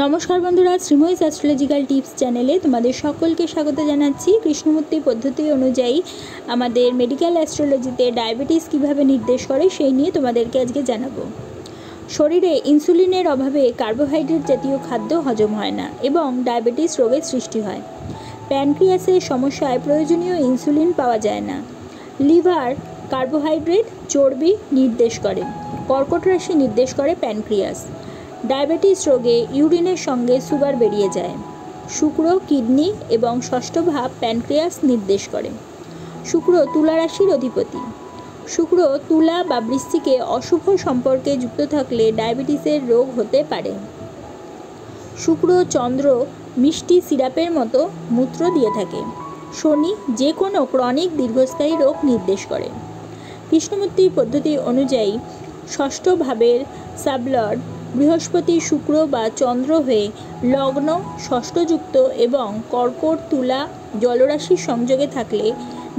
নমস্কার বন্ধুরা, Sreemoyee astrological tips চ্যানেলে তোমাদের সকলকে স্বাগত জানাচ্ছি। কৃষ্ণমূর্তি পদ্ধতি অনুযায়ী আমাদের মেডিকেল অ্যাস্ট্রোলজিতে ডায়াবেটিস কিভাবে নির্দেশ করে সেই নিয়ে তোমাদেরকে আজকে জানাবো। শরীরে ইনসুলিনের অভাবে কার্বোহাইড্রেট জাতীয় খাদ্য হজম হয় না এবং ডায়াবেটিস রোগের সৃষ্টি হয়। প্যানক্রিয়াসের সমস্যায় প্রয়োজনীয় ইনসুলিন পাওয়া যায় না। লিভার কার্বোহাইড্রেট চর্বি নির্দেশ করে। কর্কট রাশি নির্দেশ করে প্যানক্রিয়াস। ডায়াবেটিস রোগে ইউরিনের সঙ্গে সুগার বেরিয়ে যায়। শুক্র কিডনি এবং ষষ্ঠ ভাব প্যানক্রিয়াস নির্দেশ করে। শুক্র তুলা রাশির অধিপতি। শুক্র তুলা বা বৃশ্চিকে অশুভ সম্পর্কে যুক্ত থাকলে ডায়াবেটিসের রোগ হতে পারে। শুক্র চন্দ্র মিষ্টি সিরাপের মতো মূত্র দিয়ে থাকে। শনি যে কোনো ক্রনিক দীর্ঘস্থায়ী রোগ নির্দেশ করে। কৃষ্ণমূর্তি পদ্ধতি অনুযায়ী ষষ্ঠ ভাবের সাবলর্ড বৃহস্পতি শুক্র বা চন্দ্র হয়ে লগ্ন ষষ্ঠযুক্ত এবং কর্কট তুলা জলরাশির সংযোগে থাকলে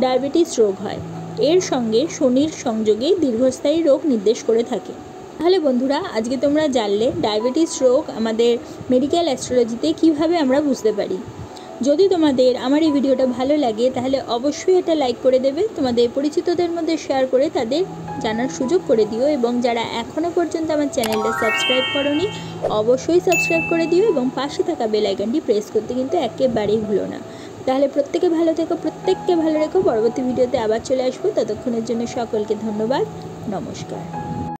ডায়াবেটিস রোগ হয়। এর সঙ্গে শনির সংযোগে দীর্ঘস্থায়ী রোগ নির্দেশ করে থাকে। তাহলে বন্ধুরা, আজকে তোমরা জানলে ডায়াবেটিস রোগ আমাদের মেডিকেল অ্যাস্ট্রোলজিতে কিভাবে আমরা বুঝতে পারি। যদি তোমাদের আমার এই ভিডিওটা ভালো লাগে তাহলে অবশ্যই এটা লাইক করে দেবে, তোমাদের পরিচিতদের মধ্যে শেয়ার করে তাদের জানার সুযোগ করে দিও, এবং যারা এখনও পর্যন্ত আমার চ্যানেলটা সাবস্ক্রাইব করোনি অবশ্যই সাবস্ক্রাইব করে দিও এবং পাশে থাকা বেল আইকনটি প্রেস করতে কিন্তু একেবারেই ভুলো না। তাহলে প্রত্যেকে ভালো থেকো, প্রত্যেককে ভালো রেখো। পরবর্তী ভিডিওতে আবার চলে আসবো, ততক্ষণের জন্য সকলকে ধন্যবাদ। নমস্কার।